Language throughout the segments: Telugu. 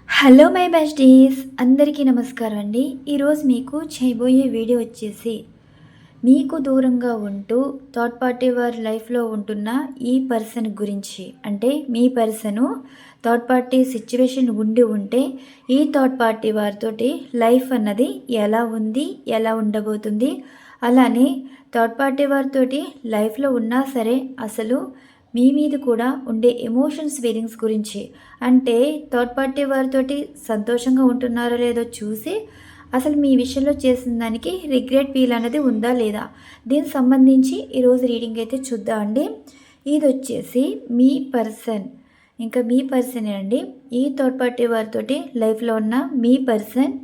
హలో మై బెస్టీస్, అందరికీ నమస్కారం అండి. ఈరోజు మీకు చేయబోయే వీడియో వచ్చేసి మీకు దూరంగా ఉంటూ థర్డ్ పార్టీ వారి లైఫ్లో ఉంటున్న ఈ పర్సన్ గురించి. అంటే మీ పర్సను థర్డ్ పార్టీ సిచ్యువేషన్ ఉంటే ఈ థర్డ్ పార్టీ వారితోటి లైఫ్ అన్నది ఎలా ఉంది, ఎలా ఉండబోతుంది, అలానే థర్డ్ పార్టీ వారితోటి లైఫ్లో ఉన్నా సరే అసలు మీ మీద కూడా ఉండే ఎమోషన్స్ ఫీలింగ్స్ గురించి. అంటే థర్డ్ పార్టీ వారితోటి సంతోషంగా ఉంటున్నారో లేదో చూసి అసలు మీ విషయంలో చేసిన దానికి రిగ్రెట్ ఫీల్ అనేది ఉందా లేదా, దీనికి సంబంధించి ఈరోజు రీడింగ్ అయితే చూద్దామండి. ఇది వచ్చేసి మీ పర్సన్, ఇంకా మీ పర్సనే అండి. ఈ థర్డ్ పార్టీ వారితోటి లైఫ్లో ఉన్న మీ పర్సన్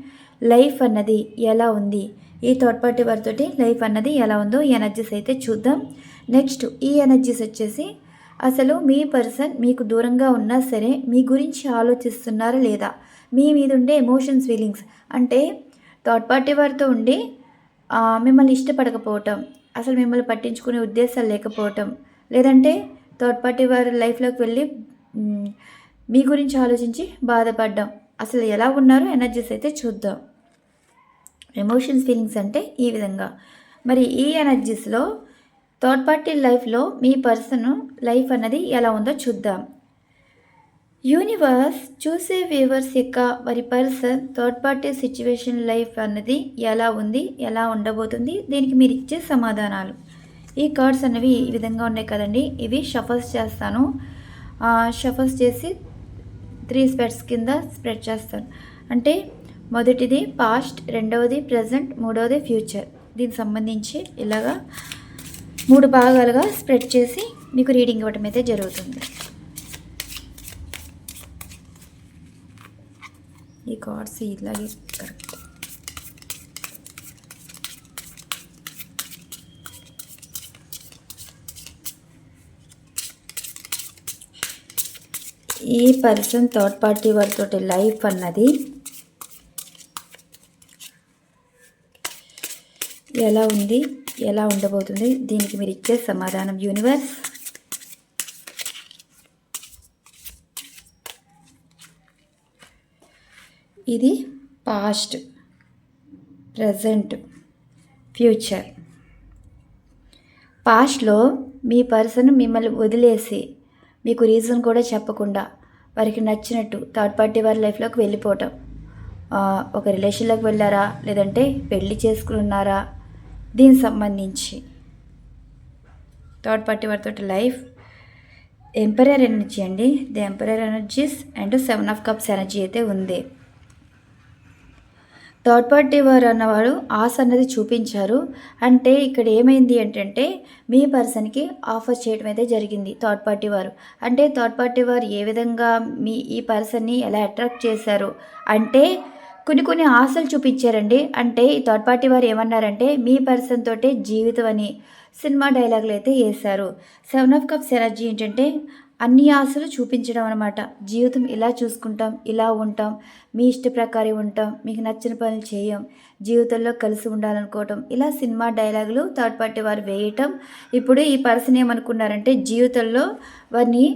లైఫ్ అన్నది ఎలా ఉంది, ఈ థర్డ్ పార్టీ వారితోటి లైఫ్ అన్నది ఎలా ఉందో ఈ ఎనర్జీస్ అయితే చూద్దాం. నెక్స్ట్ ఈ ఎనర్జీస్ వచ్చేసి అసలు మీ పర్సన్ మీకు దూరంగా ఉన్నా సరే మీ గురించి ఆలోచిస్తున్నారా లేదా, మీ మీద ఉండే ఎమోషన్స్ ఫీలింగ్స్. అంటే థర్డ్ పార్టీ వారితో ఉండి మిమ్మల్ని ఇష్టపడకపోవటం, అసలు మిమ్మల్ని పట్టించుకునే ఉద్దేశాలు లేకపోవటం, లేదంటే థర్డ్ పార్టీ వారి లైఫ్లోకి వెళ్ళి మీ గురించి ఆలోచించి బాధపడడం, అసలు ఎలా ఉన్నారో ఎనర్జీస్ అయితే చూద్దాం. ఎమోషన్స్ ఫీలింగ్స్ అంటే ఈ విధంగా. మరి ఈ ఎనర్జీస్లో థర్డ్ పార్టీ లైఫ్లో మీ పర్సన్ లైఫ్ అన్నది ఎలా ఉందో చూద్దాం. యూనివర్స్ చూసే వ్యూవర్స్ యొక్క వారి person third party situation life అన్నది ఎలా ఉంది, ఎలా ఉండబోతుంది, దీనికి మీరు ఇచ్చే సమాధానాలు. ఈ కార్డ్స్ అనేవి ఈ విధంగా ఉన్నాయి కదండి. ఇవి షఫల్స్ చేస్తాను. షఫల్స్ చేసి 3 స్ప్రెడ్స్ కింద స్ప్రెడ్ చేస్తాను. అంటే మొదటిది పాస్ట్, రెండవది ప్రజెంట్, మూడవది ఫ్యూచర్. దీనికి సంబంధించి ఇలాగా 3 భాగాలుగా స్ప్రెడ్ చేసి మీకు రీడింగ్ ఇవ్వటం అయితే జరుగుతుంది. ఈ కార్డ్స్ ఇలాగే కరెక్ట్. ఈ పర్సన్ థర్డ్ పార్టీ వారితోటి లైఫ్ అన్నది ఎలా ఉంది, ఎలా ఉండబోతుంది, దీనికి మీరు ఇచ్చే సమాధానం యూనివర్స్. ఇది పాస్ట్, ప్రజెంట్, ఫ్యూచర్. పాస్ట్లో మీ పర్సన్ మిమ్మల్ని వదిలేసి మీకు రీజన్ కూడా చెప్పకుండా వారికి నచ్చినట్టు థర్డ్ పార్టీ వారి లైఫ్లోకి వెళ్ళిపోవటం. ఒక రిలేషన్లోకి వెళ్ళారా, లేదంటే పెళ్లి చేసుకున్నారా, దీనికి సంబంధించి థర్డ్ పార్టీ వారితో లైఫ్. ఎంపరర్ ఎనర్జీ అండి, the emperor energies and 7 of cups energy అయితే ఉంది. థర్డ్ పార్టీ వారు అన్నవారు ఆశ అన్నది చూపించారు. అంటే ఇక్కడ ఏమైంది అంటే మీ పర్సన్కి ఆఫర్ చేయడం అయితే జరిగింది థర్డ్ పార్టీ వారు. అంటే థర్డ్ పార్టీ వారు ఏ విధంగా ఈ పర్సన్ని ఎలా అట్రాక్ట్ చేశారు అంటే కొన్ని ఆశలు చూపించారండి. అంటే ఈ థర్డ్ పార్టీ వారు ఏమన్నారంటే మీ పర్సన్ తోటే జీవితం అని సినిమా డైలాగులు అయితే వేశారు. 7 ఆఫ్ కప్స్ ఎనర్జీ ఏంటంటే అన్ని ఆశలు చూపించడం అనమాట. జీవితం ఇలా చూసుకుంటాం, ఇలా ఉంటాం, మీ ఇష్ట ప్రకారం ఉంటాం, మీకు నచ్చిన పనులు చేయం, జీవితంలో కలిసి ఉండాలనుకోవటం, ఇలా సినిమా డైలాగులు థర్డ్ పార్టీ వారు వేయటం. ఇప్పుడు ఈ పర్సన్ ఏమనుకున్నారంటే జీవితంలో వారిని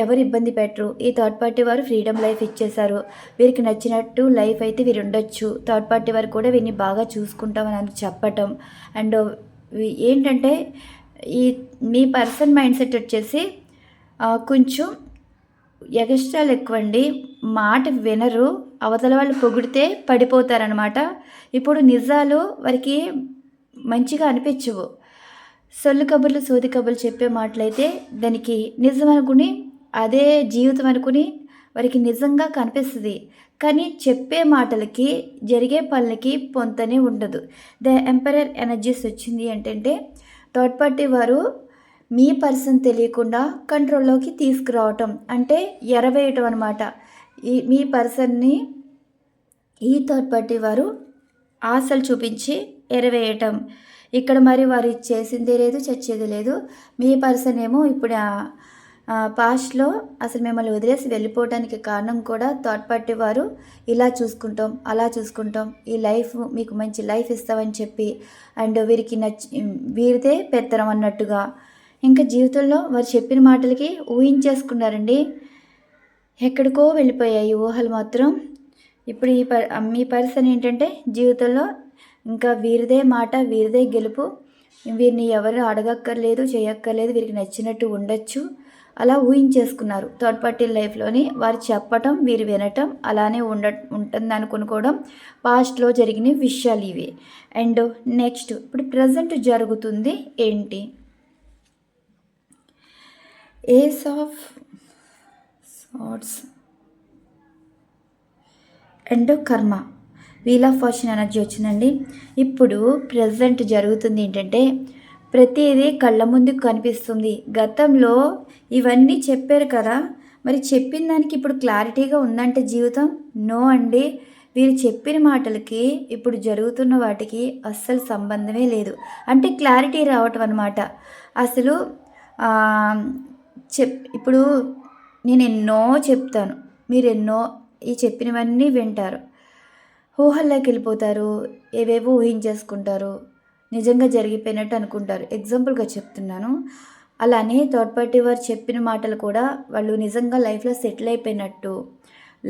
ఎవరు ఇబ్బంది పెట్టరు, ఈ థర్డ్ పార్టీ వారు ఫ్రీడమ్ లైఫ్ ఇచ్చేశారు, వీరికి నచ్చినట్టు లైఫ్ అయితే వీరు ఉండొచ్చు, థర్డ్ పార్టీ వారు కూడా వీరిని బాగా చూసుకుంటామని అని చెప్పటం. అండ్ ఏంటంటే ఈ మీ పర్సన్ మైండ్ సెట్ వచ్చేసి కొంచెం ఎగస్ట్రాలు ఎక్కువండి. మాట వినరు, అవతల వాళ్ళు పొగిడితే పడిపోతారనమాట. ఇప్పుడు నిజాలు వారికి మంచిగా అనిపించవు. సొల్లు కబుర్లు, సోది కబుర్లు చెప్పే మాటలైతే దానికి నిజం అనుకుని, అదే జీవితం అనుకుని వారికి నిజంగా కనిపిస్తుంది. కానీ చెప్పే మాటలకి జరిగే పనులకి పొంతనే ఉండదు. ద ఎంపరర్ ఎనర్జీస్ వచ్చింది ఏంటంటే థర్డ్ పార్టీ వారు మీ పర్సన్ తెలియకుండా కంట్రోల్లోకి తీసుకురావటం, అంటే ఎరవేయటం అనమాట. మీ పర్సన్ని ఈ థర్డ్ పార్టీ వారు ఆశలు చూపించి ఎరవేయటం. ఇక్కడ మరి వారు చేసిందే లేదు, చచ్చేది లేదు. మీ పర్సన్ ఏమో ఇప్పుడు పాస్ట్లో అసలు మిమ్మల్ని వదిలేసి వెళ్ళిపోవడానికి కారణం కూడా థర్డ్ పార్టీ వారు ఇలా చూసుకుంటాం, అలా చూసుకుంటాం, ఈ లైఫ్ మీకు మంచి లైఫ్ ఇస్తామని చెప్పి అండ్ వీరికి వీరిదే పెత్తనం అన్నట్టుగా ఇంకా జీవితంలో వారు చెప్పిన మాటలకి ఊహించేసుకున్నారండి. ఎక్కడికో వెళ్ళిపోయాయి ఊహలు మాత్రం. ఇప్పుడు మీ పర్సన్ ఏంటంటే జీవితంలో ఇంకా వీరిదే మాట, వీరిదే గెలుపు. వీరిని ఎవరు అడగక్కర్లేదు, చేయక్కర్లేదు. వీరికి నచ్చినట్టు ఉండొచ్చు. అలా ఊహించేసుకున్నారు. థర్డ్ పార్టీ లైఫ్‌లోని వారు చెప్పటం, వీరు వినటం అలానే ఉంటుందనుకోవడం పాస్ట్‌లో జరిగిన విషయాలు ఇవి. అండ్ నెక్స్ట్ ఇప్పుడు ప్రెజెంట్ జరుగుతుంది ఏంటి? ఏస్ ఆఫ్ సార్డ్స్ అండ్ కర్మ, వీల్ ఆఫ్ ఫార్చ్యూన్ ఎనర్జీ వచ్చిందండి. ఇప్పుడు ప్రజెంట్ జరుగుతుంది ఏంటంటే ప్రతిదీ కళ్ళ ముందు కనిపిస్తుంది. గతంలో ఇవన్నీ చెప్పారు కదా, మరి చెప్పిన దానికి ఇప్పుడు క్లారిటీగా ఉందంటే జీవితం? నో అండి. వీరు చెప్పిన మాటలకి ఇప్పుడు జరుగుతున్న వాటికి అస్సలు సంబంధమే లేదు. అంటే క్లారిటీ రావటం అనమాట. అసలు ఇప్పుడు నేను ఎన్నో చెప్తాను, మీరు ఎన్నో ఈ చెప్పినవన్నీ వింటారు, ఊహల్లోకి వెళ్ళిపోతారు, ఏవేవో ఊహించేసుకుంటారు, నిజంగా జరిగిపోయినట్టు అనుకుంటారు. ఎగ్జాంపుల్గా చెప్తున్నాను. అలానే థర్డ్ పార్టీ వారు చెప్పిన మాటలు కూడా వాళ్ళు నిజంగా లైఫ్లో సెటిల్ అయిపోయినట్టు,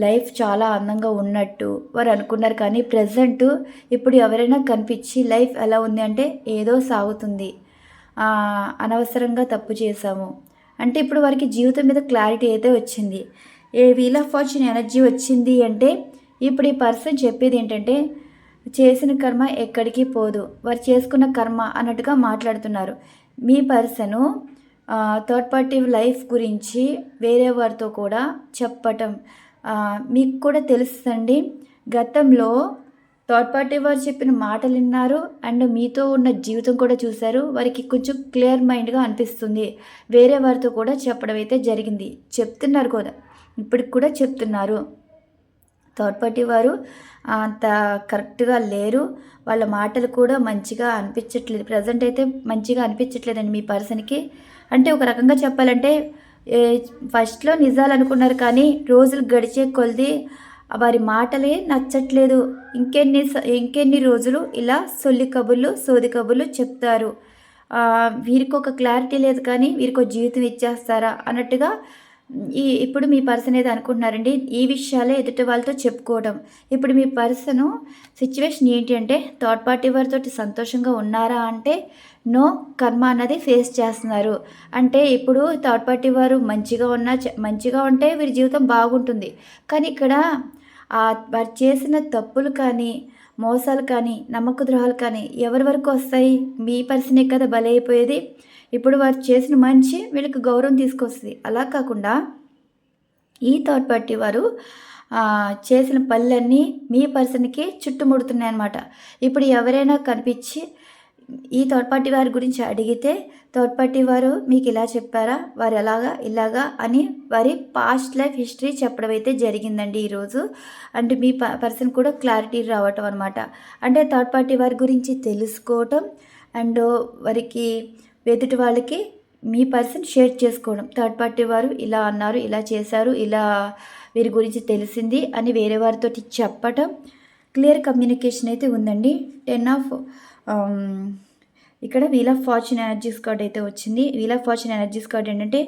లైఫ్ చాలా అందంగా ఉన్నట్టు వారు అనుకున్నారు. కానీ ప్రజెంట్ ఇప్పుడు ఎవరైనా కనిపించి లైఫ్ ఎలా ఉంది అంటే ఏదో సాగుతుంది, అనవసరంగా తప్పు చేశాము అంటే ఇప్పుడు వారికి జీవితం మీద క్లారిటీ అయితే వచ్చింది. ఏ వీల్ ఆఫ్ ఫార్చ్యూన్ ఎనర్జీ వచ్చింది అంటే ఇప్పుడు ఈ పర్సన్ చెప్పేది ఏంటంటే చేసిన కర్మ ఎక్కడికి పోదు, వారు చేసుకున్న కర్మ అన్నట్టుగా మాట్లాడుతున్నారు. మీ పర్సను థర్డ్ పార్టీ లైఫ్ గురించి వేరే వారితో కూడా చెప్పటం మీకు కూడా తెలుస్తుంది. గతంలో థర్డ్ పార్టీ వారు చెప్పిన మాటలు విన్నారు అండ్ మీతో ఉన్న జీవితం కూడా చూశారు. వారికి కొంచెం క్లియర్ మైండ్గా అనిపిస్తుంది. వేరే వారితో కూడా చెప్పడం అయితే జరిగింది, చెప్తున్నారు కూడా, ఇప్పటికి కూడా చెప్తున్నారు. థర్డ్ పార్టీ వారు అంత కరెక్ట్గా లేరు, వాళ్ళ మాటలు కూడా మంచిగా అనిపించట్లేదు. ప్రజెంట్ అయితే మంచిగా అనిపించట్లేదండి మీ పర్సన్కి. అంటే ఒక రకంగా చెప్పాలంటే ఫస్ట్లో నిజాలు అనుకున్నారు, కానీ రోజులు గడిచే కొలది వారి మాటలే నచ్చట్లేదు. ఇంకెన్ని రోజులు ఇలా సొల్లి కబుర్లు, సోది కబుర్లు చెప్తారు, వీరికి ఒక క్లారిటీ లేదు కానీ వీరికి ఒక జీవితం ఇచ్చేస్తారా అన్నట్టుగా ఇప్పుడు మీ పర్సన్ ఏదో అనుకుంటున్నారండి. ఈ విషయాలే ఎదుటి వాళ్ళతో చెప్పుకోవడం. ఇప్పుడు మీ పర్సను సిచ్యువేషన్ ఏంటి అంటే థర్డ్ పార్టీ వారితో సంతోషంగా ఉన్నారా అంటే నో, కర్మ అన్నది ఫేస్ చేస్తున్నారు. అంటే ఇప్పుడు థర్డ్ పార్టీ వారు మంచిగా ఉంటే వీరి జీవితం బాగుంటుంది. కానీ ఇక్కడ వారు చేసిన తప్పులు కానీ, మోసాలు కానీ, నమ్మక ద్రోహాలు కానీ ఎవరి వరకు వస్తాయి? మీ పర్సనే కదా బలైపోయేది. ఇప్పుడు వారు చేసిన మంచి వీళ్ళకి గౌరవం తీసుకొస్తుంది. అలా కాకుండా ఈ థర్డ్ పార్టీ వారు చేసిన పనులన్నీ మీ పర్సన్కి చుట్టుముడుతున్నాయి అన్నమాట. ఇప్పుడు ఎవరైనా కనిపించి ఈ థర్డ్ పార్టీ వారి గురించి అడిగితే థర్డ్ పార్టీ వారు మీకు ఇలా చెప్పారా, వారు ఎలాగా ఇలాగా అని వారి పాస్ట్ లైఫ్ హిస్టరీ చెప్పడం అయితే జరిగిందండి ఈరోజు. అంటే మీ పర్సన్ కూడా క్లారిటీ రావటం అనమాట. అంటే థర్డ్ పార్టీ వారి గురించి తెలుసుకోవటం అండ్ వారికి ఎదుటి వాళ్ళకి మీ పర్సన్ షేర్ చేసుకోవడం. థర్డ్ పార్టీ వారు ఇలా అన్నారు, ఇలా చేశారు, ఇలా వీరి గురించి తెలిసింది అని వేరే వారితో చెప్పటం. క్లియర్ కమ్యూనికేషన్ అయితే ఉందండి. 10 ఆఫ్ ఇక్కడ wheel of fortune energies card అయితే వచ్చింది. Wheel of fortune energies card ఏంటంటే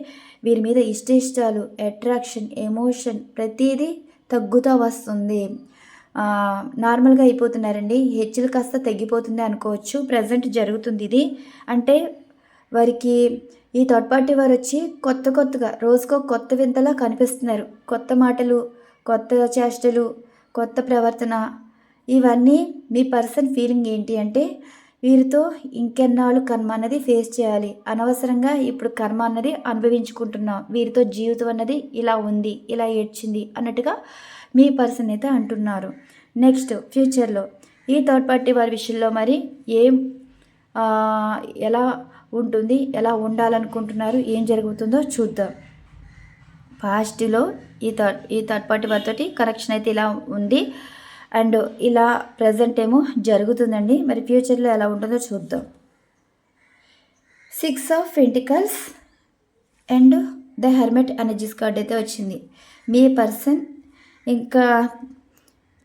వీరి మీద ఇష్టాలు, అట్రాక్షన్, ఎమోషన్ ప్రతిదీ తగ్గుతూ వస్తుంది. నార్మల్గా అయిపోతున్నారండి. హెచ్చులు కాస్త తగ్గిపోతుంది అనుకోవచ్చు. ప్రజెంట్ జరుగుతుంది ఇది. అంటే వారికి ఈ థర్డ్ పార్టీ వారు వచ్చి కొత్తగా రోజుకో కొత్త వింతలా కనిపిస్తున్నారు. కొత్త మాటలు, కొత్త చేష్టలు, కొత్త ప్రవర్తన, ఇవన్నీ మీ పర్సన్ ఫీలింగ్ ఏంటి అంటే వీరితో ఇంకెన్నాళ్ళు కర్మ అన్నది ఫేస్ చేయాలి, అనవసరంగా ఇప్పుడు కర్మ అన్నది అనుభవించుకుంటున్నాం, వీరితో జీవితం అన్నది ఇలా ఉంది, ఇలా ఏడ్చింది అన్నట్టుగా మీ పర్సన్ అయితే అంటున్నారు. నెక్స్ట్ ఫ్యూచర్లో ఈ థర్డ్ పార్టీ వారి విషయంలో మరి ఎలా ఉంటుంది, ఎలా ఉండాలనుకుంటున్నారు, ఏం జరుగుతుందో చూద్దాం. పాస్ట్లో ఈ థర్డ్ పార్టీ వారితోటి కనెక్షన్ అయితే ఇలా ఉంది అండ్ ఇలా ప్రజెంట్ ఏమో జరుగుతుందండి. మరి ఫ్యూచర్లో ఎలా ఉంటుందో చూద్దాం. 6 of pentacles and the hermit energies card అయితే వచ్చింది. మీ పర్సన్ ఇంకా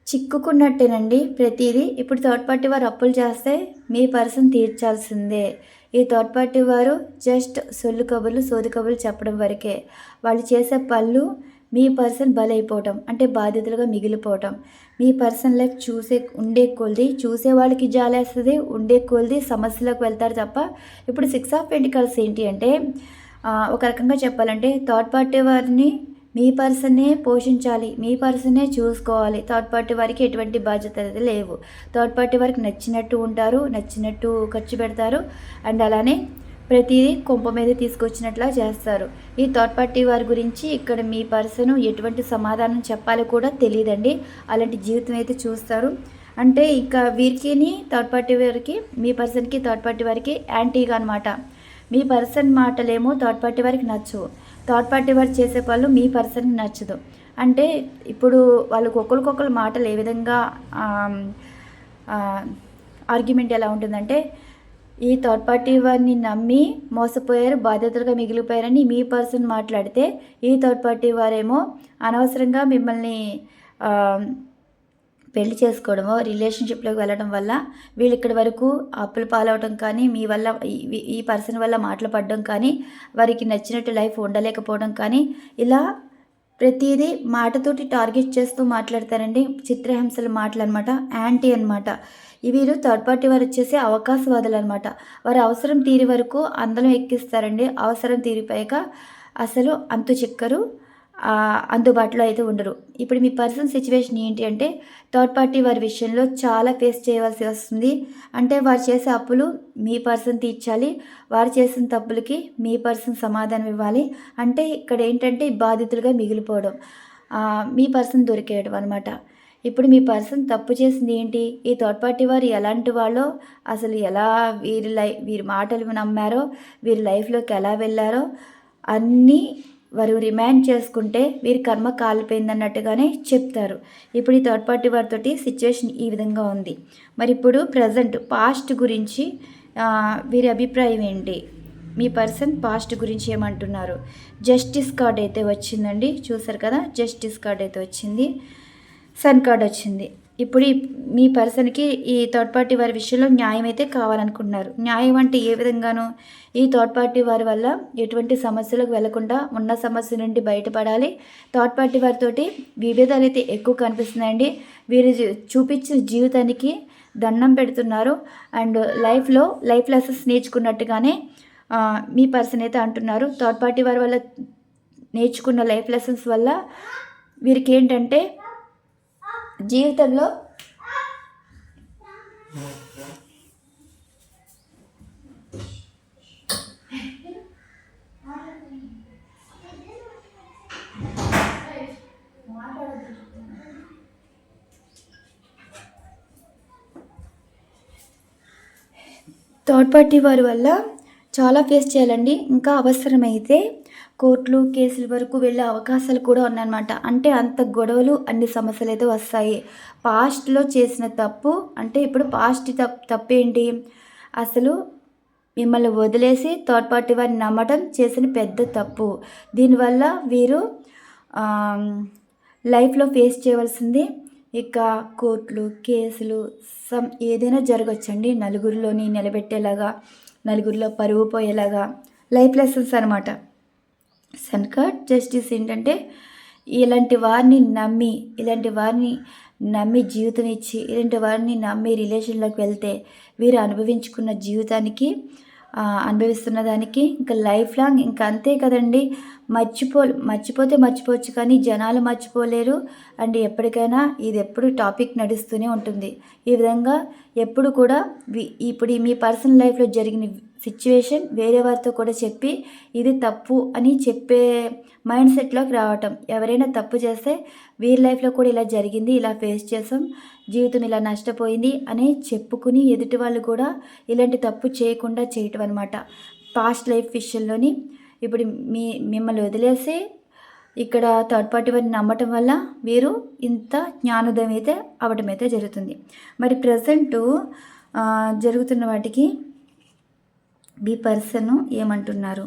చిక్కుకున్నట్టేనండి ప్రతిదీ. ఇప్పుడు థర్డ్ పార్టీ వారు అప్పులు చేస్తే మీ పర్సన్ తీర్చాల్సిందే. ఈ థర్డ్ పార్టీ వారు జస్ట్ సొల్లు కబుర్లు, సోది కబుర్లు చెప్పడం వరకే. వాళ్ళు చేసే పనులు మీ పర్సన్ బలైపోవటం అంటే బాధితులుగా మిగిలిపోవటం. మీ పర్సన్ లైఫ్ ఉండే కొలిది చూసే వాళ్ళకి జాలేస్తుంది, ఉండే కొలిది సమస్యలోకి వెళ్తారు తప్ప. ఇప్పుడు 6 ఆఫ్ పెంటికల్స్ ఏంటి అంటే ఒక రకంగా చెప్పాలంటే థర్డ్ పార్టీ వారిని మీ పర్సన్నే పోషించాలి, మీ పర్సన్నే చూసుకోవాలి. థర్డ్ పార్టీ వారికి ఎటువంటి బాధ్యతలు లేవు. థర్డ్ పార్టీ వారికి నచ్చినట్టు ఉంటారు, నచ్చినట్టు ఖర్చు పెడతారు, అండ్ అలానే ప్రతిదీ కొంప మీద తీసుకొచ్చినట్లా చేస్తారు. ఈ థర్డ్ పార్టీ వారి గురించి ఇక్కడ మీ పర్సన్ ఎటువంటి సమాధానం చెప్పాలో కూడా తెలియదండి. అలాంటి జీవితం అయితే చూస్తారు. అంటే ఇక వీరికి థర్డ్ పార్టీ వారికి, మీ పర్సన్కి థర్డ్ పార్టీ వారికి యాంటీగా అనమాట. మీ పర్సన్ మాటలేమో థర్డ్ పార్టీ వారికి నచ్చవు, థర్డ్ పార్టీ వారు చేసే పనులు మీ పర్సన్కి నచ్చదు. అంటే ఇప్పుడు వాళ్ళకి ఒకరికొకరు మాటలు ఏ విధంగా ఆర్గ్యుమెంట్ ఎలా ఉంటుందంటే, ఈ థర్డ్ పార్టీ వారిని నమ్మి మోసపోయారు, బాధ్యతలుగా మిగిలిపోయారని మీ పర్సన్ మాట్లాడితే, ఈ థర్డ్ పార్టీ వారేమో అనవసరంగా మిమ్మల్ని పెళ్లి చేసుకోవడమో రిలేషన్షిప్లోకి వెళ్ళడం వల్ల వీళ్ళు ఇక్కడి వరకు అప్పులు పాలవడం కానీ, మీ వల్ల ఈ పర్సన్ వల్ల మాటలు పడడం కానీ, వారికి నచ్చినట్టు లైఫ్ ఉండలేకపోవడం కానీ, ఇలా ప్రతిదీ మాటతోటి టార్గెట్ చేస్తూ మాట్లాడతారండి. చిత్రహింసల మాటలు అనమాట, యాంటీ అనమాట. వీరు థర్డ్ పార్టీ వారు వచ్చేసి అవకాశవాదులు అనమాట. వారి అవసరం తీరి వరకు అందరం ఎక్కిస్తారండి. అవసరం తీరిపోయాక అసలు అంతు చిక్కరు, అందుబాటులో అయితే ఉండరు. ఇప్పుడు మీ పర్సన్ సిచ్యువేషన్ ఏంటి అంటే, థర్డ్ పార్టీ వారి విషయంలో చాలా ఫేస్ చేయవలసి వస్తుంది. అంటే వారు చేసే అప్పులు మీ పర్సన్ తీర్చాలి, వారు చేసిన తప్పులకి మీ పర్సన్ సమాధానం ఇవ్వాలి. అంటే ఇక్కడ ఏంటంటే బాధితులుగా మిగిలిపోవడం, మీ పర్సన్ దొరికేయడం అనమాట. ఇప్పుడు మీ పర్సన్ తప్పు చేసింది ఏంటి, ఈ థర్డ్ పార్టీ వారు ఎలాంటి వాళ్ళో, అసలు ఎలా వీరి మాటలు నమ్మారో, వీరి లైఫ్లోకి ఎలా వెళ్ళారో అన్నీ వారు రిమాండ్ చేసుకుంటే వీరి కర్మ కాలిపోయిందన్నట్టుగానే చెప్తారు. ఇప్పుడు ఈ థర్డ్ పార్టీ వారితోటి సిచ్యువేషన్ ఈ విధంగా ఉంది. మరి ఇప్పుడు ప్రజెంట్ పాస్ట్ గురించి వీరి అభిప్రాయం ఏంటి, మీ పర్సన్ పాస్ట్ గురించి ఏమంటున్నారు? జస్టిస్ కార్డ్ అయితే వచ్చిందండి, చూసారు కదా, జస్టిస్ కార్డ్ అయితే వచ్చింది, సన్ కార్డ్ వచ్చింది. ఇప్పుడు మీ పర్సన్కి ఈ థర్డ్ పార్టీ వారి విషయంలో న్యాయం అయితే కావాలనుకుంటున్నారు. న్యాయం అంటే ఏ విధంగానూ, ఈ థర్డ్ పార్టీ వారి వల్ల ఎటువంటి సమస్యలకు వెళ్లకుండా ఉన్న సమస్య నుండి బయటపడాలి. థర్డ్ పార్టీ వారితోటి విభేదాలు అయితే ఎక్కువ కనిపిస్తున్నాయండి. వీరు చూపించిన జీవితానికి దండం పెడుతున్నారు. అండ్ లైఫ్ లెసన్స్ నేర్చుకున్నట్టుగానే మీ పర్సన్ అయితే అంటున్నారు. థర్డ్ పార్టీ వారి వల్ల నేర్చుకున్న లైఫ్ లెసన్స్ వల్ల వీరికి ఏంటంటే జీవితంలో థర్డ్ పార్టీ వారి వల్ల చాలా ఫేస్ చేయాలండి. ఇంకా అవసరమైతే కోర్టులు కేసుల వరకు వెళ్ళే అవకాశాలు కూడా ఉన్నాయన్నమాట. అంటే అంత గొడవలు, అన్ని సమస్యలు అయితే వస్తాయి. పాస్ట్లో చేసిన తప్పు అంటే ఇప్పుడు పాస్ట్ తప్పేంటి, అసలు మిమ్మల్ని వదిలేసి థర్డ్ పార్టీ వారిని నమ్మటం చేసిన పెద్ద తప్పు. దీనివల్ల వీరు లైఫ్లో ఫేస్ చేయవలసింది ఇక కోర్టులు కేసులు ఏదైనా జరగచ్చండి. నలుగురిలోని నిలబెట్టేలాగా, నలుగురిలో పరువు పోయేలాగా లైఫ్ లెసన్స్ అనమాట. సన్ కార్డ్ జస్టిస్ ఏంటంటే, ఇలాంటి వారిని నమ్మి జీవితం ఇచ్చి, ఇలాంటి వారిని నమ్మి రిలేషన్లోకి వెళ్తే వీరు అనుభవించుకున్న జీవితానికి, అనుభవిస్తున్న దానికి ఇంకా లైఫ్ లాంగ్ ఇంకా అంతే కదండి. మర్చిపోతే మర్చిపోవచ్చు, కానీ జనాలు మర్చిపోలేరు. అండ్ ఎప్పటికైనా ఇది ఎప్పుడు టాపిక్ నడుస్తూనే ఉంటుంది. ఈ విధంగా ఎప్పుడు కూడా ఇప్పుడు మీ పర్సనల్ లైఫ్లో జరిగిన సిచ్యువేషన్ వేరే వారితో కూడా చెప్పి ఇది తప్పు అని చెప్పే మైండ్ సెట్లోకి రావటం. ఎవరైనా తప్పు చేస్తే వీరి లైఫ్లో కూడా ఇలా జరిగింది, ఇలా ఫేస్ చేసాం, జీవితం ఇలా నష్టపోయింది అని చెప్పుకుని ఎదుటి వాళ్ళు కూడా ఇలాంటి తప్పు చేయకుండా చేయటం అనమాట. పాస్ట్ లైఫ్ విషయంలోని ఇప్పుడు మిమ్మల్ని వదిలేసి ఇక్కడ థర్డ్ పార్టీ వారిని నమ్మటం వల్ల వీరు ఇంత జ్ఞానోదయం అయితే అవటం అయితే జరుగుతుంది. మరి ప్రజెంటు జరుగుతున్న వాటికి మీ పర్సన్ ఏమంటున్నారు?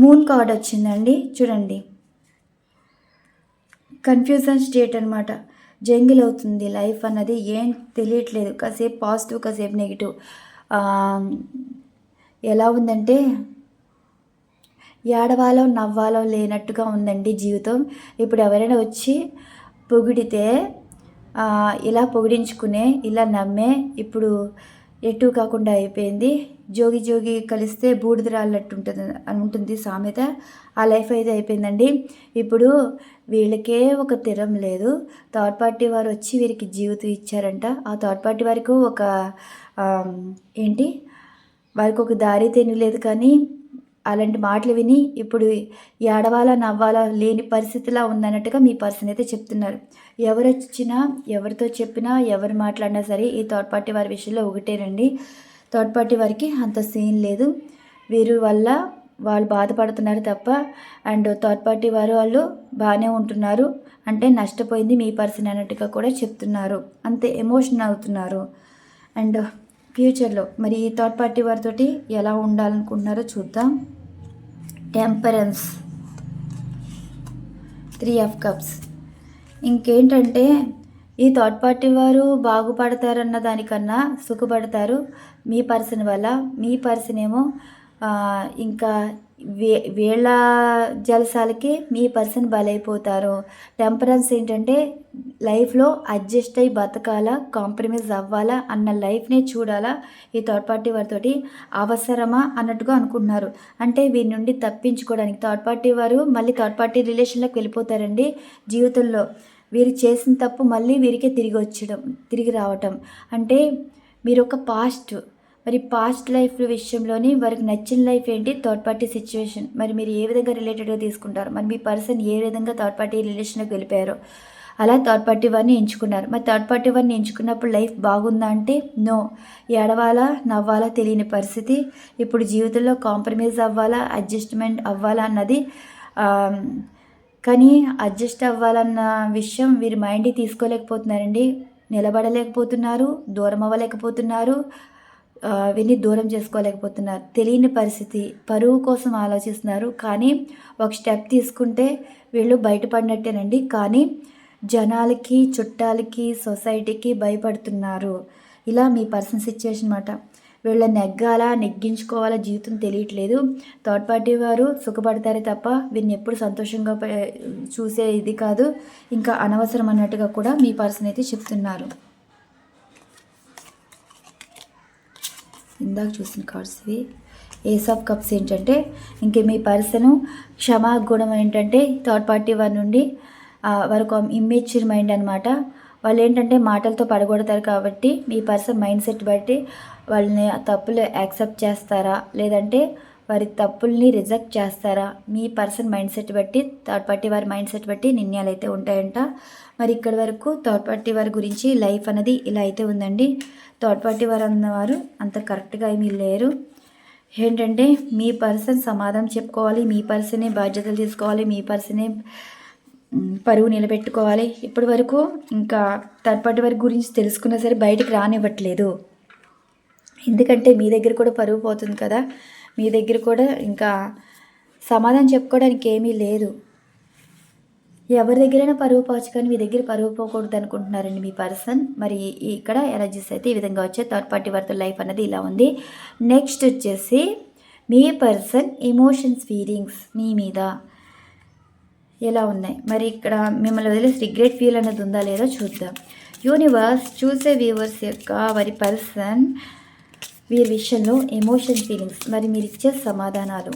మూన్ కార్డ్ వచ్చిందండి, చూడండి. కన్ఫ్యూజన్ స్టేట్ అనమాట. జంగిల్ అవుతుంది లైఫ్ అన్నది, ఏం తెలియట్లేదు. కాసేపు పాజిటివ్, కాసేపు నెగిటివ్. ఎలా ఉందంటే ఏడవాలో నవ్వాలో లేనట్టుగా ఉందండి జీవితం. ఇప్పుడు ఎవరైనా వచ్చి పొగిడితే ఇలా పొగిడించుకునే, ఇలా నమ్మే ఇప్పుడు ఎటు కాకుండా అయిపోయింది. జోగి జోగి కలిస్తే బూడిద రాళ్ళట్టు ఉంటుంది అని ఉంటుంది సామెత. ఆ లైఫ్ అయితే అయిపోయిందండి. ఇప్పుడు వీళ్ళకే ఒక తిరం లేదు. థర్డ్ పార్టీ వారు వచ్చి వీరికి జీవితం ఇచ్చారంట. ఆ థర్డ్ పార్టీ వారికి ఒక ఏంటి వారికి ఒక దారి తెలియలేదు. కానీ అలాంటి మాటలు విని ఇప్పుడు ఏడవాలా నవ్వాలా లేని పరిస్థితిలా ఉందన్నట్టుగా మీ పర్సన్ అయితే చెప్తున్నారు. ఎవరు వచ్చినా ఎవరితో చెప్పినా ఎవరు మాట్లాడినా సరే ఈ థర్డ్ పార్టీ వారి విషయంలో ఒకటేనండి, థర్డ్ పార్టీ వారికి అంత సీన్ లేదు. వీరి వల్ల వాళ్ళు బాధపడుతున్నారు తప్ప అండ్ థర్డ్ పార్టీ వాళ్ళు బాగానే ఉంటున్నారు. అంటే నష్టపోయింది మీ పర్సన్ అన్నట్టుగా కూడా చెప్తున్నారు. అంతే ఎమోషనల్ అవుతున్నారు. అండ్ ఫ్యూచర్లో మరి ఈ థర్డ్ పార్టీ వారితోటి ఎలా ఉండాలనుకుంటున్నారో చూద్దాం. Temperance, 3 of cups. ఇంకేంటంటే ఈ థర్డ్ పార్టీ వారు బాగుపడతారన్న దానికన్నా సుఖపడతారు మీ పర్సన్ వల్ల. మీ పర్సన్ ఏమో ఇంకా వీళ్ళ జలసాలకి మీ పర్సన్ బలైపోతారు. టెంపరెన్స్ ఏంటంటే లైఫ్లో అడ్జస్ట్ అయ్యి బతకాలా, కాంప్రమైజ్ అవ్వాలా అన్న లైఫ్నే చూడాలా ఈ థర్డ్ పార్టీ వారితోటి అవసరమా అన్నట్టుగా అనుకుంటున్నారు. అంటే వీరి నుండి తప్పించుకోవడానికి థర్డ్ పార్టీ వారు మళ్ళీ థర్డ్ పార్టీ రిలేషన్లోకి వెళ్ళిపోతారండి. జీవితంలో వీరు చేసిన తప్పు మళ్ళీ వీరికే తిరిగి రావటం. అంటే మీరు ఒక మరి పాస్ట్ లైఫ్ విషయంలోని వారికి నచ్చిన లైఫ్ ఏంటి, థర్డ్ పార్టీ సిచ్యువేషన్. మరి మీరు ఏ విధంగా రిలేటెడ్గా తీసుకుంటారు, మరి మీ పర్సన్ ఏ విధంగా థర్డ్ పార్టీ రిలేషన్లోకి వెళ్ళిపోయారో అలా థర్డ్ పార్టీ వారిని ఎంచుకున్నారు. మరి థర్డ్ పార్టీ వారిని ఎంచుకున్నప్పుడు లైఫ్ బాగుందా అంటే నో. ఏడవాలా నవ్వాలా తెలియని పరిస్థితి. ఇప్పుడు జీవితంలో కాంప్రమైజ్ అవ్వాలా, అడ్జస్ట్మెంట్ అవ్వాలా అన్నది. కానీ అడ్జస్ట్ అవ్వాలన్న విషయం వీరి మైండ్కి తీసుకోలేకపోతున్నారండి. నిలబడలేకపోతున్నారు, దూరం అవ్వలేకపోతున్నారు, వీరిని దూరం చేసుకోలేకపోతున్నారు. తెలియని పరిస్థితి, పరువు కోసం ఆలోచిస్తున్నారు. కానీ ఒక స్టెప్ తీసుకుంటే వీళ్ళు బయటపడినట్టేనండి. కానీ జనాలకి, చుట్టాలకి, సొసైటీకి భయపడుతున్నారు. ఇలా మీ పర్సనల్ సిచ్యువేషన్ అన్నమాట. వీళ్ళని నెగ్గించుకోవాలా జీవితం తెలియట్లేదు. థర్డ్ పార్టీ వారు సుఖపడతారే తప్ప వీరిని ఎప్పుడు సంతోషంగా చూసే ఇది కాదు. ఇంకా అనవసరం అన్నట్టుగా కూడా మీ పర్సన్ అయితే చెప్తున్నారు. ఇందాక చూసిన కార్డ్స్ ఇవి. ఏస్ ఆఫ్ కప్స్ ఏంటంటే ఇంక మీ పర్సను క్షమాగుణం ఏంటంటే థర్డ్ పార్టీ వారి నుండి వారు ఒక ఇమ్మెచ్యూర్ మైండ్ అనమాట. వాళ్ళు ఏంటంటే మాటలతో పడగొడతారు. కాబట్టి మీ పర్సన్ మైండ్ సెట్ బట్టి వాళ్ళని తప్పులు యాక్సెప్ట్ చేస్తారా లేదంటే వారి తప్పుల్ని రిజెక్ట్ చేస్తారా, మీ పర్సన్ మైండ్ సెట్ బట్టి, థర్డ్ పార్టీ వారి మైండ్ సెట్ బట్టి నిర్ణయాలు అయితే ఉంటాయంట. మరి ఇక్కడి వరకు థర్డ్ పార్టీ వారి గురించి లైఫ్ అనేది ఇలా అయితే ఉందండి. థర్డ్ పార్టీ వారు అన్నవారు అంత కరెక్ట్గా ఏమీ లేరు. ఏంటంటే మీ పర్సన్ సమాధానం చెప్పుకోవాలి, మీ పర్సనే బాధ్యతలు తీసుకోవాలి, మీ పర్సనే పరువు నిలబెట్టుకోవాలి. ఇప్పటి వరకు ఇంకా థర్డ్ పార్టీ వారి గురించి తెలుసుకున్నా సరే బయటికి రానివ్వట్లేదు. ఎందుకంటే మీ దగ్గర కూడా పరువు పోతుంది కదా, మీ దగ్గర కూడా ఇంకా సమాధానం చెప్పుకోవడానికి ఏమీ లేదు. ఎవరి దగ్గరైనా పరువు పోవచ్చు కానీ మీ దగ్గర పరువు పోకూడదు అనుకుంటున్నారండి మీ పర్సన్. మరి ఇక్కడ ఎనర్జీస్ అయితే ఈ విధంగా వచ్చాయి. థర్డ్ పార్టీ వారితో లైఫ్ అనేది ఇలా ఉంది. నెక్స్ట్ వచ్చేసి మీ పర్సన్ ఎమోషన్స్, ఫీలింగ్స్ మీ మీద ఎలా ఉన్నాయి. మరి ఇక్కడ మిమ్మల్ని వదిలేసి రిగ్రెట్ ఫీల్ అనేది ఉందా లేదో చూద్దాం. యూనివర్స్ చూసే వ్యూవర్స్ యొక్క వారి పర్సన్ వీరి విషయంలో ఎమోషన్, ఫీలింగ్స్ మరి మీరు ఇచ్చే సమాధానాలు.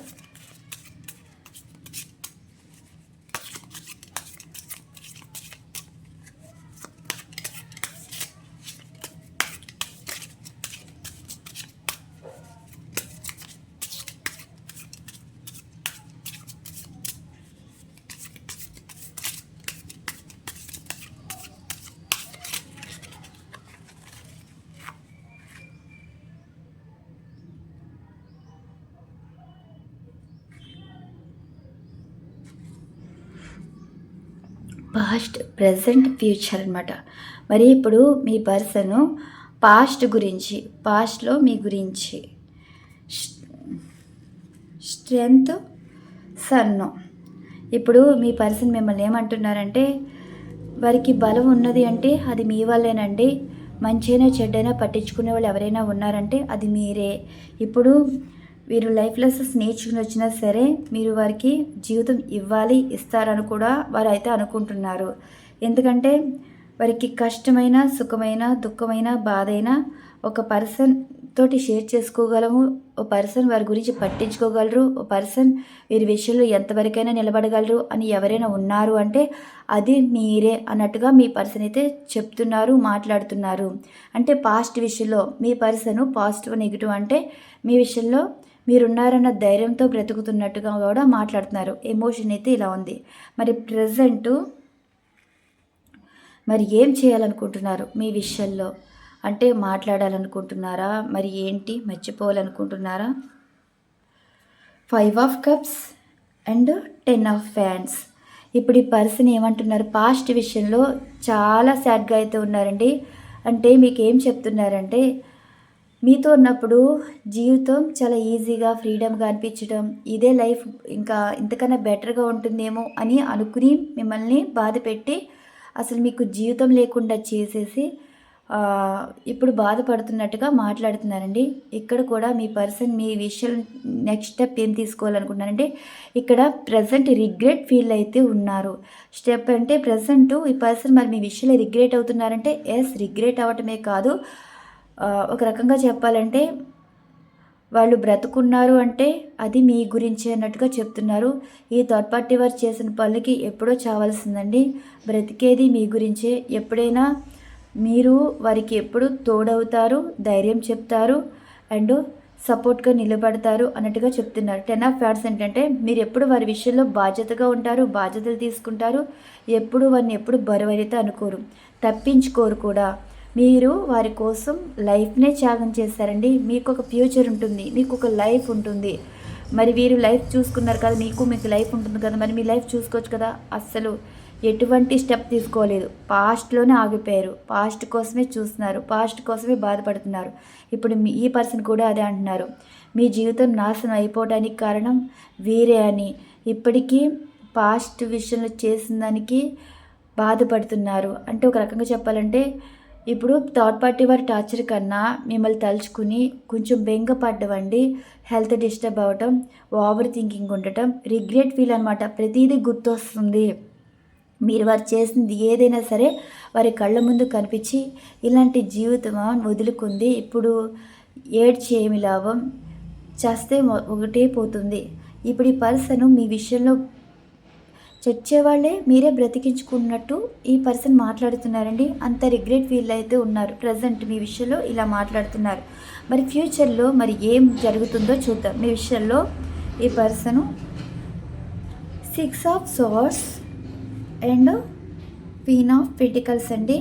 పాస్ట్, ప్రజెంట్, ఫ్యూచర్ అనమాట. మరి ఇప్పుడు మీ పర్సను పాస్ట్ గురించి, పాస్ట్లో మీ గురించి స్ట్రెంగ్త్, సన్ను. ఇప్పుడు మీ పర్సన్ మిమ్మల్ని ఏమంటున్నారంటే వారికి బలం ఉన్నది అంటే అది మీ వల్లేనండి. మంచైనా చెడ్డైనా పట్టించుకునే వాళ్ళు ఎవరైనా ఉన్నారంటే అది మీరే. ఇప్పుడు వీరు లైఫ్ లెసన్స్ నేర్చుకుని వచ్చినా సరే మీరు వారికి జీవితం ఇవ్వాలి, ఇస్తారని కూడా వారు అయితే అనుకుంటున్నారు. ఎందుకంటే వారికి కష్టమైన, సుఖమైన, దుఃఖమైన, బాధైన ఒక పర్సన్ తోటి షేర్ చేసుకోగలము. ఒక పర్సన్ వారి గురించి పట్టించుకోగలరు. ఒక పర్సన్ వీరి విషయంలో ఎంతవరకైనా నిలబడగలరు అని ఎవరైనా ఉన్నారు అంటే అది మీరే అన్నట్టుగా మీ పర్సన్ అయితే చెప్తున్నారు, మాట్లాడుతున్నారు. అంటే పాస్ట్ విషయంలో మీ పర్సన్ పాజిటివ్, నెగిటివ్ అంటే మీ విషయంలో మీరున్నారన్న ధైర్యంతో బ్రతుకుతున్నట్టుగా కూడా మాట్లాడుతున్నారు. ఎమోషన్ అయితే ఇలా ఉంది. మరి ప్రజెంటు మరి ఏం చేయాలనుకుంటున్నారు మీ విషయంలో? అంటే మాట్లాడాలనుకుంటున్నారా? మరి ఏంటి మర్చిపోవాలనుకుంటున్నారా? 5 of cups and 10 of fans. ఇప్పుడు ఈ పర్సన్ ఏమంటున్నారు? పాస్ట్ విషయంలో చాలా సాడ్గా అయితే ఉన్నారండి. అంటే మీకు ఏం చెప్తున్నారంటే మీతో ఉన్నప్పుడు జీవితం చాలా ఈజీగా, ఫ్రీడమ్‌గా అనిపించడం, ఇదే లైఫ్ ఇంకా ఇంతకన్నా బెటర్‌గా ఉంటుందేమో అని అనుకుని మిమ్మల్ని బాధపెట్టి అసలు మీకు జీవితం లేకుండా చేసేసి ఇప్పుడు బాధపడుతున్నట్టుగా మాట్లాడుతున్నారండి. ఇక్కడ కూడా మీ పర్సన్ మీ విషయం నెక్స్ట్ స్టెప్ ఏం తీసుకోవాలనుకుంటున్నారంటే ఇక్కడ ప్రెజెంట్ రిగ్రెట్ ఫీల్ అయితే ఉన్నారు. స్టెప్ అంటే ప్రెజెంటు ఈ పర్సన్ మరి మీ విషయంలో రిగ్రెట్ అవుతున్నారంటే రిగ్రెట్ అవ్వటమే కాదు, ఒక రకంగా చెప్పాలంటే వాళ్ళు బ్రతుకున్నారు అంటే అది మీ గురించి అన్నట్టుగా చెప్తున్నారు. ఈ థర్డ్ పార్టీ వారు చేసిన పనులకి ఎప్పుడో చావాల్సిందండి. బ్రతికేది మీ గురించే. ఎప్పుడైనా మీరు వారికి ఎప్పుడు తోడవుతారు, ధైర్యం చెప్తారు అండ్ సపోర్ట్గా నిలబడతారు అన్నట్టుగా చెప్తున్నారు. 10 ఆఫ్ ఫ్యాన్స్ ఏంటంటే మీరు ఎప్పుడు వారి విషయంలో బాధ్యతగా ఉంటారు, బాధ్యతలు తీసుకుంటారు. ఎప్పుడు వారిని ఎప్పుడు బరువైతే అనుకోరు, తప్పించుకోరు కూడా. మీరు వారి కోసం లైఫ్నే త్యాగం చేస్తారండి. మీకు ఒక ఫ్యూచర్ ఉంటుంది, మీకు ఒక లైఫ్ ఉంటుంది. మరి వీరు లైఫ్ చూసుకున్నారు కదా, మీకు లైఫ్ ఉంటుంది కదా, మరి మీ లైఫ్ చూసుకోవచ్చు కదా. అస్సలు ఎటువంటి స్టెప్ తీసుకోలేదు, పాస్ట్లోనే ఆగిపోయారు. పాస్ట్ కోసమే చూస్తున్నారు, పాస్ట్ కోసమే బాధపడుతున్నారు. ఇప్పుడు ఈ పర్సన్ కూడా అదే అంటున్నారు, మీ జీవితం నాశనం అయిపోవడానికి కారణం వీరే అని. ఇప్పటికీ పాస్ట్ విషయంలో చేసిన దానికి బాధపడుతున్నారు. అంటే ఒక రకంగా చెప్పాలంటే ఇప్పుడు థర్డ్ పార్టీ వారి టార్చర్ కన్నా మిమ్మల్ని తలుచుకుని కొంచెం బెంగపడ్డవండి. హెల్త్ డిస్టర్బ్ అవ్వటం, ఓవర్ థింకింగ్ ఉండటం, రిగ్రెట్ ఫీల్ అనమాట. ప్రతిదీ గుర్తొస్తుంది. మీరు వారు చేసింది ఏదైనా సరే వారి కళ్ళ ముందు కనిపించి ఇలాంటి జీవితం వదులుకుంది, ఇప్పుడు ఏడ్చి ఏమి లాభం, చేస్తే ఒకటే పోతుంది. ఇప్పుడు ఈ పర్సన్ మీ విషయంలో చచ్చేవాళ్ళే మీరే బ్రతికించుకున్నట్టు ఈ పర్సన్ మాట్లాడుతున్నారండి. అంత రిగ్రెట్ ఫీల్ అయితే ఉన్నారు. ప్రజెంట్ మీ విషయంలో ఇలా మాట్లాడుతున్నారు. మరి ఫ్యూచర్లో మరి ఏం జరుగుతుందో చూద్దాం. మీ విషయంలో ఈ person 6 of swords and queen of pentacles అండి.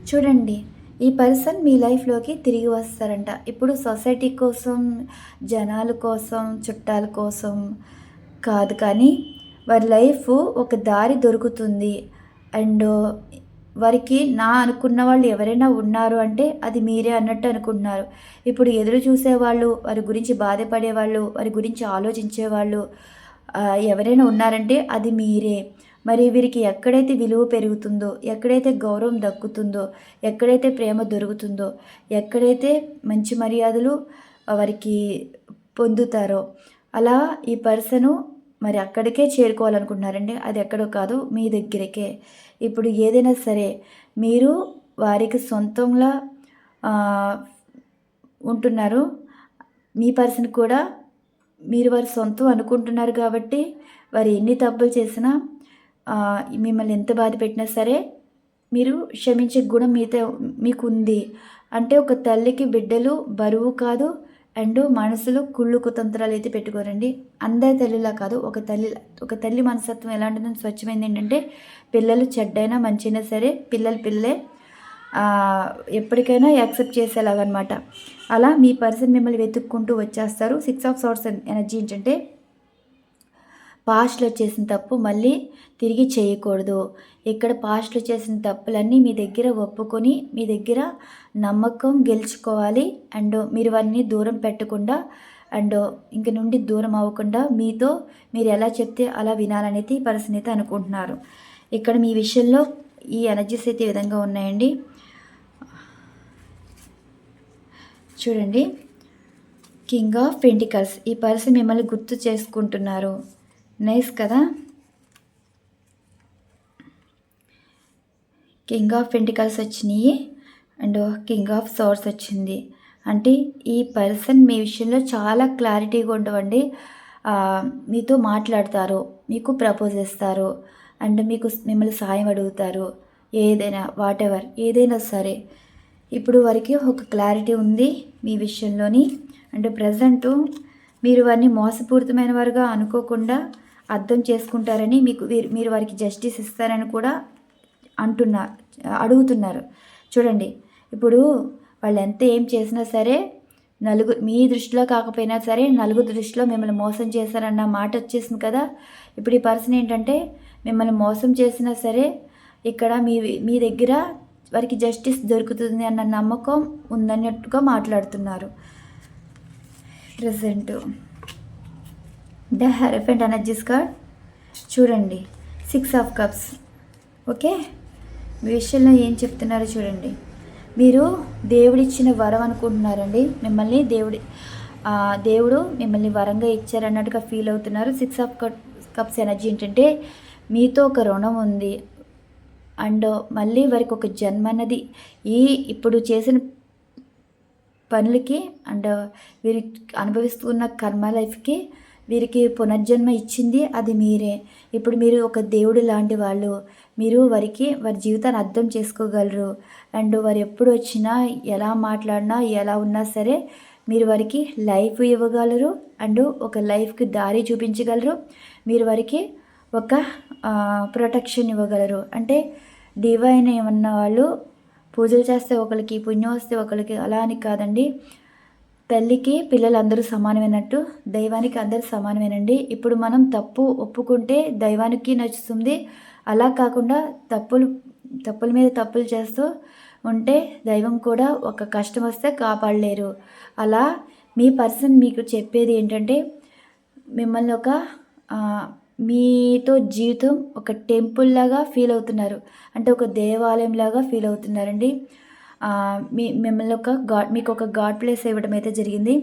చూడండి, ఈ పర్సన్ మీ లైఫ్లోకి తిరిగి వస్తారంట. ఇప్పుడు సొసైటీ కోసం, జనాల కోసం, చుట్టాల కోసం కాదు, కానీ వారి లైఫ్ ఒక దారి దొరుకుతుంది. అండ్ వారికి నా అనుకున్న వాళ్ళు ఎవరైనా ఉన్నారు అంటే అది మీరే అన్నట్టు అనుకుంటున్నారు. ఇప్పుడు ఎదురు చూసేవాళ్ళు, వారి గురించి బాధపడేవాళ్ళు, వారి గురించి ఆలోచించేవాళ్ళు ఎవరైనా ఉన్నారంటే అది మీరే. మరి వీరికి ఎక్కడైతే విలువ పెరుగుతుందో, ఎక్కడైతే గౌరవం దక్కుతుందో, ఎక్కడైతే ప్రేమ దొరుకుతుందో, ఎక్కడైతే మంచి మర్యాదలు వారికి పొందుతారో అలా ఈ పర్సను మరి అక్కడికే చేరుకోవాలనుకుంటున్నారండి. అది ఎక్కడో కాదు, మీ దగ్గరికే. ఇప్పుడు ఏదైనా సరే మీరు వారికి సొంతంలా ఉంటున్నారు. మీ పర్సన్ కూడా మీరు వారి సొంతం అనుకుంటున్నారు కాబట్టి వారు ఎన్ని తప్పులు చేసినా మిమ్మల్ని ఎంత బాధ పెట్టినా సరే మీరు క్షమించే గుణం మీకు ఉంది. అంటే ఒక తల్లికి బిడ్డలు బరువు కాదు, అండ్ మనసులో కుళ్ళు కుతంత్రాలు అయితే పెట్టుకోరండి. అందరి తల్లిలా కాదు, ఒక తల్లి మనస్తత్వం ఎలాంటిదని స్వచ్ఛమైంది ఏంటంటే పిల్లలు చెడ్డైనా మంచైనా సరే పిల్లలే ఎప్పటికైనా యాక్సెప్ట్ చేసేలాగనమాట. అలా మీ పర్సన్ మిమ్మల్ని వెతుక్కుంటూ వచ్చేస్తారు. 6 ఆఫ్ సోర్స్ ఎనర్జీ ఏంటంటే పాస్ట్లో చేసిన తప్పు మళ్ళీ తిరిగి చేయకూడదు. ఇక్కడ పాస్ట్లో చేసిన తప్పులన్నీ మీ దగ్గర ఒప్పుకొని మీ దగ్గర నమ్మకం గెలుచుకోవాలి. అండ్ మీరు వారిని దూరం పెట్టకుండా అండ్ ఇంక నుండి దూరం అవ్వకుండా మీతో మీరు ఎలా చెప్తే అలా వినాలనేది పర్సన్ అయితే అనుకుంటున్నారు. ఇక్కడ మీ విషయంలో ఈ ఎనర్జీస్ అయితే ఈ విధంగా ఉన్నాయండి. King of pentacles. ఈ పర్సన్ మిమ్మల్ని గుర్తు చేసుకుంటున్నారు. నైస్ కదా. కింగ్ ఆఫ్ పెంటికల్స్ వచ్చినాయి అండ్ కింగ్ ఆఫ్ సోర్స్ వచ్చింది. అంటే ఈ పర్సన్ మీ విషయంలో చాలా క్లారిటీగా ఉండవండి. మీతో మాట్లాడతారు, మీకు ప్రపోజ్ చేస్తారు అండ్ మిమ్మల్ని సాయం అడుగుతారు. ఏదైనా వాటెవర్ ఏదైనా సరే ఇప్పుడు వరకు ఒక క్లారిటీ ఉంది మీ విషయంలోని. అంటే ప్రజెంటు మీరు వారిని మోసపూరితమైన వారుగా అనుకోకుండా అర్థం చేసుకుంటారని, మీరు వారికి జస్టిస్ ఇస్తారని కూడా అడుగుతున్నారు. చూడండి, ఇప్పుడు వాళ్ళు ఎంత ఏం చేసినా సరే మీ దృష్టిలో కాకపోయినా సరే నలుగురు దృష్టిలో మిమ్మల్ని మోసం చేశారన్న మాట వచ్చేసింది కదా. ఇప్పుడు ఈ పర్సన్ ఏంటంటే మిమ్మల్ని మోసం చేసినా సరే ఇక్కడ మీ దగ్గర వారికి జస్టిస్ దొరుకుతుంది అన్న నమ్మకం ఉందన్నట్టుగా మాట్లాడుతున్నారు. Present the hierophant energies card చూడండి, 6 ఆఫ్ కప్స్. ఓకే, మీ విషయంలో ఏం చెప్తున్నారో చూడండి. మీరు దేవుడిచ్చిన వరం అనుకుంటున్నారండి. దేవుడు మిమ్మల్ని వరంగా ఇచ్చారన్నట్టుగా ఫీల్ అవుతున్నారు. 6 ఆఫ్ కప్స్ ఎనర్జీ ఏంటంటే మీతో ఒక రుణం ఉంది అండ్ మళ్ళీ వారికి ఒక జన్మ అన్నది ఇప్పుడు చేసిన పనులకి అండ్ వీరి అనుభవిస్తున్న కర్మ లైఫ్కి వీరికి పునర్జన్మ ఇచ్చింది అది మీరే. ఇప్పుడు మీరు ఒక దేవుడు లాంటి వాళ్ళు. మీరు వారి జీవితాన్ని అర్థం చేసుకోగలరు అండ్ వారు ఎప్పుడు వచ్చినా ఎలా మాట్లాడినా ఎలా ఉన్నా సరే మీరు వారికి లైఫ్ ఇవ్వగలరు అండ్ ఒక లైఫ్కి దారి చూపించగలరు. మీరు వారికి ఒక ప్రొటెక్షన్ ఇవ్వగలరు. అంటే డివైన్ ఏమన్న వాళ్ళు పూజలు చేస్తే ఒకరికి, పుణ్యం వస్తే ఒకరికి, అలా అని కాదండి. తల్లికి పిల్లలందరూ సమానమైనట్టు దైవానికి అందరూ సమానమేనండి. ఇప్పుడు మనం తప్పు ఒప్పుకుంటే దైవానికి నచ్చుతుంది. అలా కాకుండా తప్పుల మీద తప్పులు చేస్తూ ఉంటే దైవం కూడా ఒక కష్టం వస్తే కాపాడలేరు. అలా మీ పర్సన్ మీకు చెప్పేది ఏంటంటే మిమ్మల్ని మీతో జీవితం ఒక టెంపుల్ లాగా ఫీల్ అవుతున్నారు. అంటే ఒక దేవాలయం లాగా ఫీల్ అవుతున్నారండి. మిమ్మల్ని మీకు ఒక గాడ్ ప్లేస్ ఇవ్వడం అయితే జరిగింది.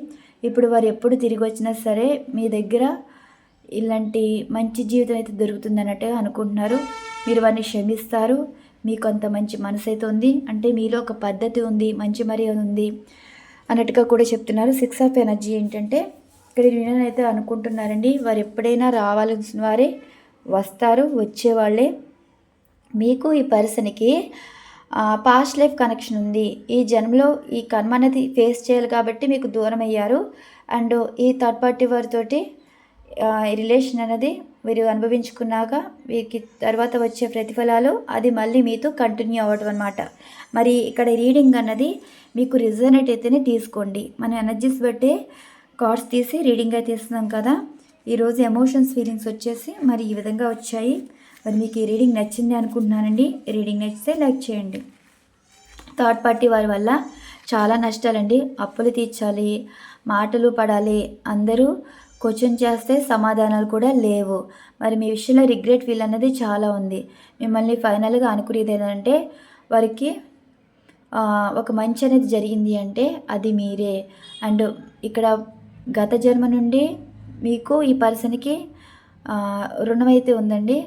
ఇప్పుడు వారు ఎప్పుడు తిరిగి వచ్చినా సరే మీ దగ్గర ఇలాంటి మంచి జీవితం అయితే దొరుకుతుంది అన్నట్టుగా అనుకుంటున్నారు. మీరు వారిని క్షమిస్తారు. మీకు అంత మంచి మనసు అయితే ఉంది. అంటే మీలో ఒక పద్ధతి ఉంది, మంచి మర్యాద ఉంది అన్నట్టుగా కూడా చెప్తున్నారు. 6 ఆఫ్ ఎనర్జీ ఏంటంటే ఇక్కడ నేను అయితే అనుకుంటున్నారండి, వారు ఎప్పుడైనా రావాల్సిన వారే వస్తారు, వచ్చేవాళ్ళే. మీకు ఈ పర్సన్కి పాస్ట్ లైఫ్ కనెక్షన్ ఉంది. ఈ జన్మలో ఈ కర్మ అనేది ఫేస్ చేయాలి కాబట్టి మీకు దూరం అయ్యారు. అండ్ ఈ థర్డ్ పార్టీ వారితోటి రిలేషన్ అనేది మీరు అనుభవించుకున్నాక వీరికి తర్వాత వచ్చే ప్రతిఫలాలు అది మళ్ళీ మీతో కంటిన్యూ అవ్వడం అనమాట. మరి ఇక్కడ రీడింగ్ అన్నది మీకు రిజనేట్ అయితేనే తీసుకోండి. మన ఎనర్జీస్ బట్టే కార్డ్స్ తీసి రీడింగ్ అయితే ఇస్తున్నాం కదా. ఈరోజు ఎమోషన్స్ ఫీలింగ్స్ వచ్చేసి మరి ఈ విధంగా వచ్చాయి. మరి మీకు ఈ రీడింగ్ నచ్చింది అనుకుంటున్నానండి. రీడింగ్ నచ్చితే లైక్ చేయండి. థర్డ్ పార్టీ వారి వల్ల చాలా నష్టాలండి. అప్పులు తీర్చాలి, మాటలు పడాలి, అందరూ క్వశ్చన్ చేస్తే సమాధానాలు కూడా లేవు. మరి మీ విషయంలో రిగ్రెట్ ఫీల్ అన్నది చాలా ఉంది. మిమ్మల్ని ఫైనల్గా అనుకునేది ఏంటంటే వారికి ఒక మంచి అనేది జరిగింది అంటే అది మీరే. అండ్ ఇక్కడ గత జన్మ నుండి మీకు ఈ పర్సన్కి రుణం అయితే ఉందండి.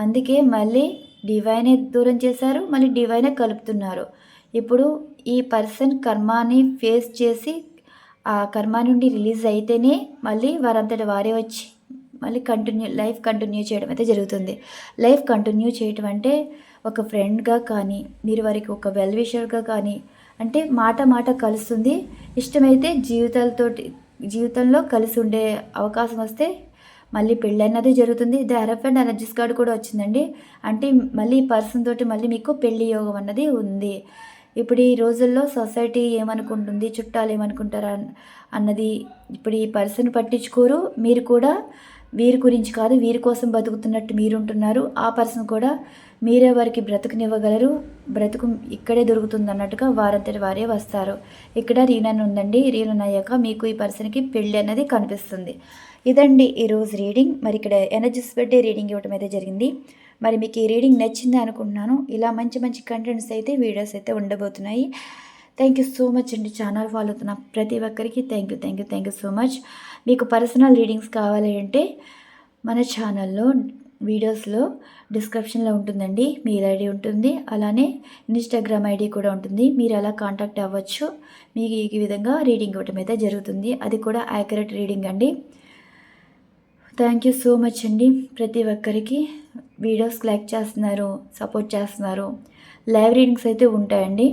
అందుకే మళ్ళీ డివైనే దూరం చేశారు, మళ్ళీ డివైనే కలుపుతున్నారు. ఇప్పుడు ఈ పర్సన్ కర్మాని ఫేస్ చేసి ఆ కర్మ నుండి రిలీజ్ అయితేనే మళ్ళీ వారంతటి వారే వచ్చి మళ్ళీ లైఫ్ కంటిన్యూ చేయడం అయితే జరుగుతుంది. లైఫ్ కంటిన్యూ చేయటం అంటే ఒక ఫ్రెండ్గా కానీ, మీరు వారికి ఒక వెల్ విషర్గా కానీ, అంటే మాట కలుస్తుంది. ఇష్టమైతే జీవితంలో కలిసి ఉండే అవకాశం వస్తే మళ్ళీ పెళ్ళి అన్నది జరుగుతుంది. ద హెరఫెంట్ ఎనర్జీస్ కార్డు కూడా వచ్చిందండి. అంటే మళ్ళీ ఈ పర్సన్ తోటి మళ్ళీ మీకు పెళ్లి యోగం అన్నది ఉంది. ఇప్పుడు ఈ రోజుల్లో సొసైటీ ఏమనుకుంటుంది, చుట్టాలు ఏమనుకుంటారా అన్నది ఇప్పుడు ఈ పర్సన్ పట్టించుకోరు. మీరు కూడా వీరి గురించి కాదు, వీరి కోసం బతుకుతున్నట్టు మీరుంటున్నారు. ఆ పర్సన్ కూడా మీరే వారికి బ్రతుకునివ్వగలరు, బ్రతుకు ఇక్కడే దొరుకుతుంది అన్నట్టుగా వారంతటి వారే వస్తారు. ఇక్కడ రీనన్ ఉందండి. రీనన్ అయ్యాక మీకు ఈ పర్సన్కి పెళ్ళి అనేది కనిపిస్తుంది. ఇదండి ఈరోజు రీడింగ్. మరి ఇక్కడ ఎనర్జీస్ బట్టి రీడింగ్ ఇవ్వడం అయితే జరిగింది. మరి మీకు ఈ రీడింగ్ నచ్చింది అనుకుంటున్నాను. ఇలా మంచి కంటెంట్స్ అయితే వీడియోస్ అయితే ఉండబోతున్నాయి. థ్యాంక్ యూ సో మచ్ అండి. ఛానల్ ఫాలో అవుతున్న ప్రతి ఒక్కరికి థ్యాంక్ యూ సో మచ్. మీకు పర్సనల్ రీడింగ్స్ కావాలి అంటే మన ఛానల్లో వీడియోస్లో డిస్క్రిప్షన్లో ఉంటుందండి. మెయిల్ ఐడి ఉంటుంది, అలానే ఇన్స్టాగ్రామ్ ఐడి కూడా ఉంటుంది. మీరు అలా కాంటాక్ట్ అవ్వచ్చు. మీకు ఈ విధంగా రీడింగ్ ఇవ్వటం అయితే జరుగుతుంది. అది కూడా యాక్యురేట్ రీడింగ్ అండి. థ్యాంక్ యూ సో మచ్ అండి. ప్రతి ఒక్కరికి వీడియోస్ లైక్ చేస్తున్నారు, సపోర్ట్ చేస్తున్నారు. లైవ్ రీడింగ్స్ అయితే ఉంటాయండి,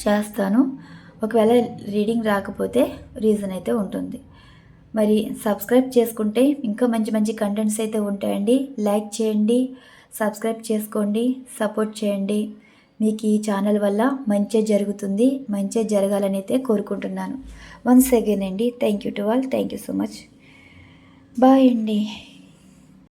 చేస్తాను. ఒకవేళ రీడింగ్ రాకపోతే రీజన్ అయితే ఉంటుంది. మరి సబ్స్క్రైబ్ చేసుకుంటే ఇంకా మంచి మంచి కంటెంట్స్ అయితే ఉంటాయండి. లైక్ చేయండి, సబ్స్క్రైబ్ చేసుకోండి, సపోర్ట్ చేయండి. మీకు ఈ ఛానల్ వల్ల మంచి జరుగుతుంది, మంచి జరగాలని అయితే కోరుకుంటున్నాను. వన్స్ అగైన్ అండి, thank you to all. Thank you so much. Bye అండి.